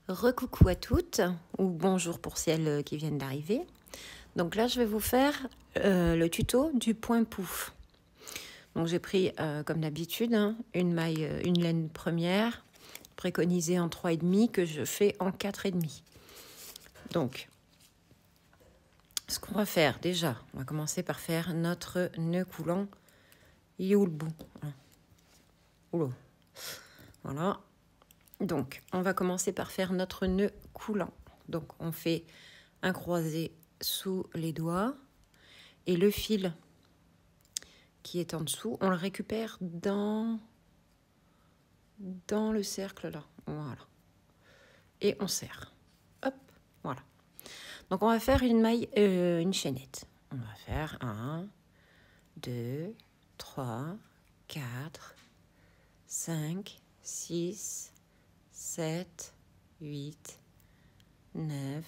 Recoucou à toutes, ou bonjour pour celles qui viennent d'arriver. Donc là, je vais vous faire le tuto du point pouf. Donc j'ai pris, comme d'habitude, une maille, une laine première, préconisée en 3,5, que je fais en 4,5. Donc, ce qu'on va faire, déjà, on va commencer par faire notre nœud coulant. Il est où le bout? Oula. Voilà. Donc, on va commencer par faire notre nœud coulant. Donc, on fait un croisé sous les doigts et le fil qui est en dessous, on le récupère dans le cercle là. Voilà. Et on serre. Hop, voilà. Donc, on va faire une maille, une chaînette. On va faire 1, 2, 3, 4, 5, 6, 7, 8, 9,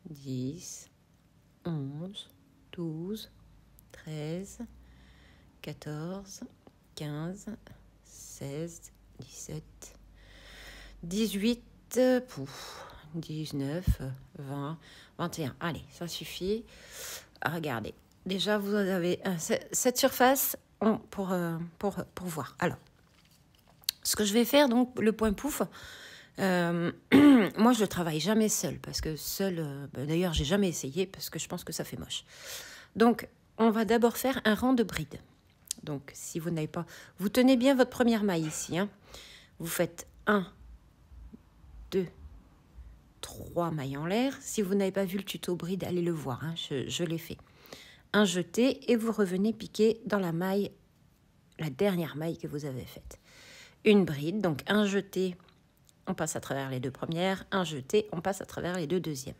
10, 11, 12, 13, 14, 15, 16, 17, 18, 19, 20, 21. Allez, ça suffit. Regardez. Déjà, vous avez cette surface pour voir. Alors, ce que je vais faire, donc, le point pouf, moi, je ne travaille jamais seule, parce que seule, d'ailleurs, j'ai jamais essayé, parce que je pense que ça fait moche. Donc, on va d'abord faire un rang de bride. Donc, si vous n'avez pas... Vous tenez bien votre première maille ici. Vous faites 1, 2, 3 mailles en l'air. Si vous n'avez pas vu le tuto bride, allez le voir. Je l'ai fait. Un jeté et vous revenez piquer dans la maille, la dernière maille que vous avez faite. Une bride, donc un jeté, on passe à travers les deux premières. Un jeté, on passe à travers les deux deuxièmes.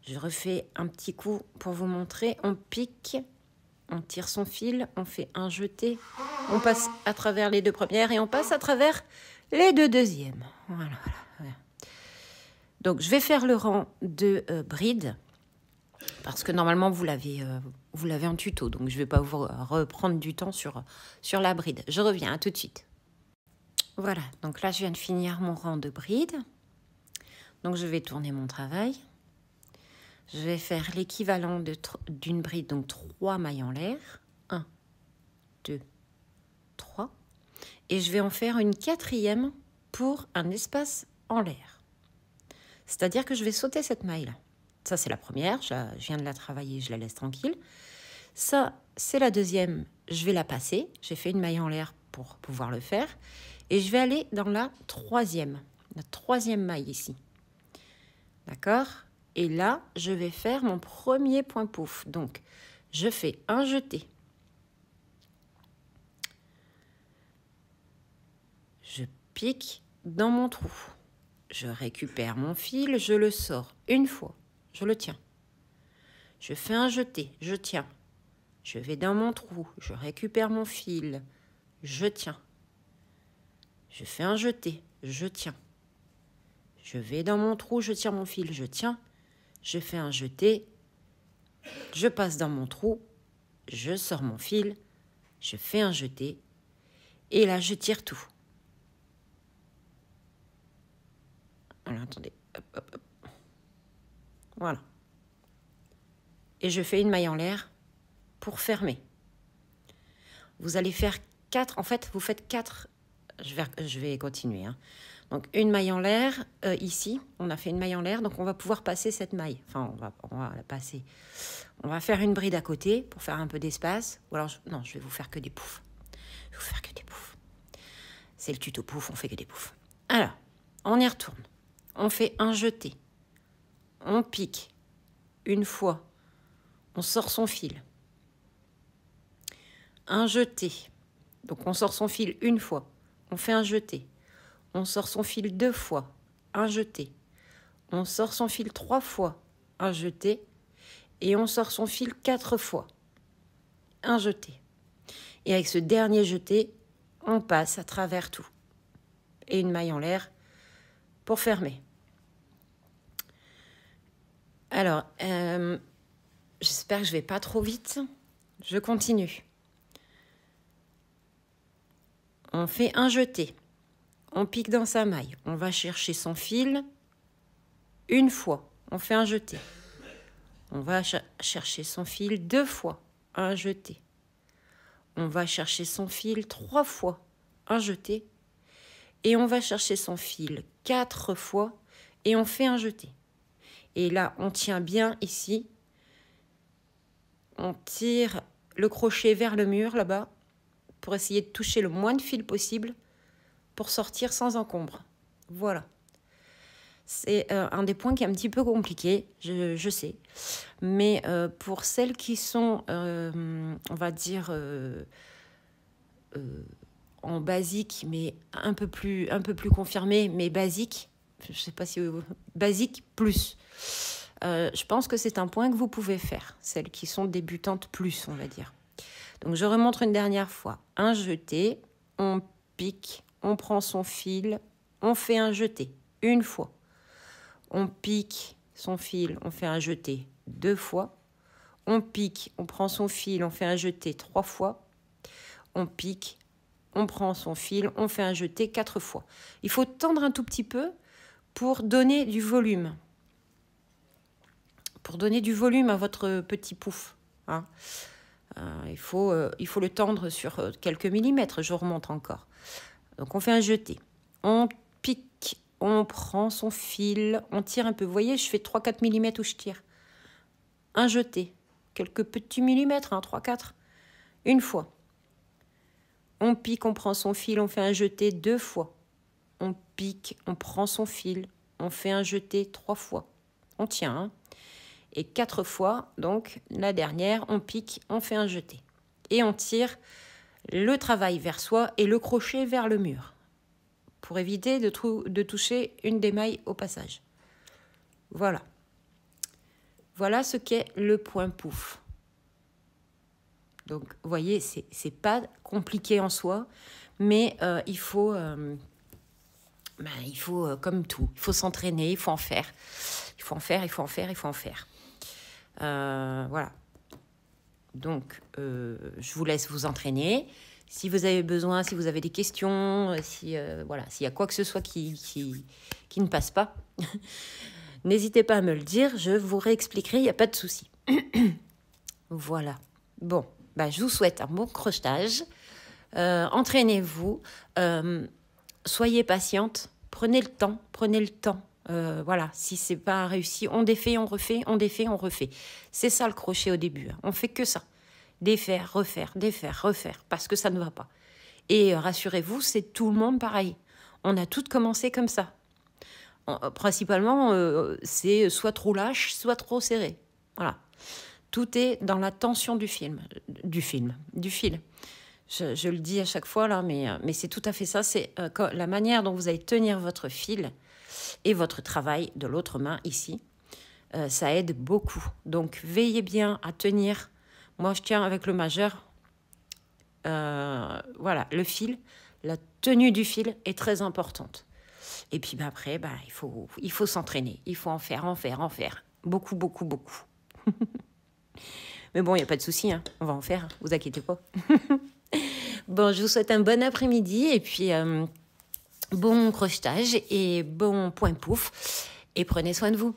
Je refais un petit coup pour vous montrer. On pique, on tire son fil, on fait un jeté, on passe à travers les deux premières et on passe à travers les deux deuxièmes. Voilà. Donc, je vais faire le rang de bride parce que normalement, vous l'avez en tuto. Donc, je ne vais pas vous reprendre du temps sur la bride. Je reviens, à tout de suite. Voilà, donc là, je viens de finir mon rang de bride. Donc, je vais tourner mon travail. Je vais faire l'équivalent d'une bride, donc 3 mailles en l'air. 1, 2, 3. Et je vais en faire une 4e pour un espace en l'air. C'est-à-dire que je vais sauter cette maille-là. Ça, c'est la première. Je viens de la travailler, je la laisse tranquille. Ça, c'est la deuxième. Je vais la passer. J'ai fait une maille en l'air pour pouvoir le faire. Et je vais aller dans la 3e. La 3e maille ici. D'accord ? Et là, je vais faire mon premier point pouf. Donc, je fais un jeté. Je pique dans mon trou. Je récupère mon fil, je le sors une fois. Je le tiens. Je fais un jeté, je tiens. Je vais dans mon trou, je récupère mon fil, je tiens. Je fais un jeté, je tiens. Je vais dans mon trou, je tire mon fil, je tiens. Je fais un jeté, je passe dans mon trou, je sors mon fil, je fais un jeté, et là, je tire tout. Alors, attendez. Hop, hop, hop. Voilà. Et je fais une maille en l'air pour fermer. Vous allez faire 4. En fait, vous faites 4. Je vais continuer. Donc, une maille en l'air. Ici, on a fait une maille en l'air. Donc, on va pouvoir passer cette maille. Enfin, on va la passer. On va faire une bride à côté pour faire un peu d'espace. Ou alors, non, je vais vous faire que des poufs. Je vais vous faire que des poufs. C'est le tuto pouf, on fait que des poufs. Alors, on y retourne. On fait un jeté. On pique une fois. On sort son fil. Un jeté. Donc, on sort son fil une fois. On fait un jeté. On sort son fil 2 fois. Un jeté. On sort son fil 3 fois. Un jeté. Et on sort son fil 4 fois. Un jeté. Et avec ce dernier jeté, on passe à travers tout. Et une maille en l'air pour fermer. Alors, j'espère que je ne vais pas trop vite. Je continue. On fait un jeté. On pique dans sa maille. On va chercher son fil. une fois, on fait un jeté. On va chercher son fil 2 fois, un jeté. On va chercher son fil 3 fois, un jeté. Et on va chercher son fil 4 fois et on fait un jeté. Et là, on tient bien ici. On tire le crochet vers le mur là-bas pour essayer de toucher le moins de fil possible pour sortir sans encombre. Voilà. C'est un des points qui est un petit peu compliqué, je sais. Mais pour celles qui sont, on va dire, en basique, mais un peu plus confirmé, mais basique, je ne sais pas si... basique plus. Je pense que c'est un point que vous pouvez faire, celles qui sont débutantes plus, on va dire. Donc, je remontre une dernière fois. Un jeté, on pique, on prend son fil, on fait un jeté, une fois. On pique son fil, on fait un jeté 2 fois. On pique, on prend son fil, on fait un jeté 3 fois. On pique, on prend son fil, on fait un jeté 4 fois. Il faut tendre un tout petit peu pour donner du volume. Pour donner du volume à votre petit pouf. Hein. Il faut le tendre sur quelques millimètres. Je remonte encore. Donc, on fait un jeté. On pique. On prend son fil, on tire un peu. Vous voyez, je fais 3-4 mm où je tire. Un jeté. Quelques petits millimètres, 3-4. Une fois. On pique, on prend son fil, on fait un jeté 2 fois. On pique, on prend son fil, on fait un jeté 3 fois. On tient. Hein. Et 4 fois, donc la dernière, on pique, on fait un jeté. Et on tire le travail vers soi et le crochet vers le mur. Pour éviter de toucher une des mailles au passage. Voilà. Voilà ce qu'est le point pouf. Donc, vous voyez, c'est pas compliqué en soi, mais il faut, comme tout, il faut s'entraîner, il faut en faire. Il faut en faire, il faut en faire, il faut en faire. Voilà. Donc, je vous laisse vous entraîner. Si vous avez besoin, si vous avez des questions, s'il y a quoi que ce soit qui ne passe pas, n'hésitez pas à me le dire, je vous réexpliquerai, il n'y a pas de souci. Voilà. Bon, je vous souhaite un bon crochetage. Entraînez-vous. Soyez patiente. Prenez le temps. Voilà, si c'est pas réussi, on défait, on refait, on défait, on refait. C'est ça le crochet au début. Hein. On fait que ça. Défaire, refaire, parce que ça ne va pas. Et rassurez-vous, c'est tout le monde pareil. On a toutes commencé comme ça. Principalement, c'est soit trop lâche, soit trop serré. Voilà. Tout est dans la tension du fil. Je le dis à chaque fois, là, mais c'est tout à fait ça. C'est la manière dont vous allez tenir votre fil et votre travail de l'autre main ici. Ça aide beaucoup. Donc, veillez bien à tenir. Moi, je tiens avec le majeur. Voilà, le fil, la tenue du fil est très importante. Et puis après, il faut s'entraîner. Il faut en faire. Beaucoup. Mais bon, il n'y a pas de souci. Hein. On va en faire, vous inquiétez pas. Bon, je vous souhaite un bon après-midi et puis bon crochetage et bon point pouf. Et prenez soin de vous.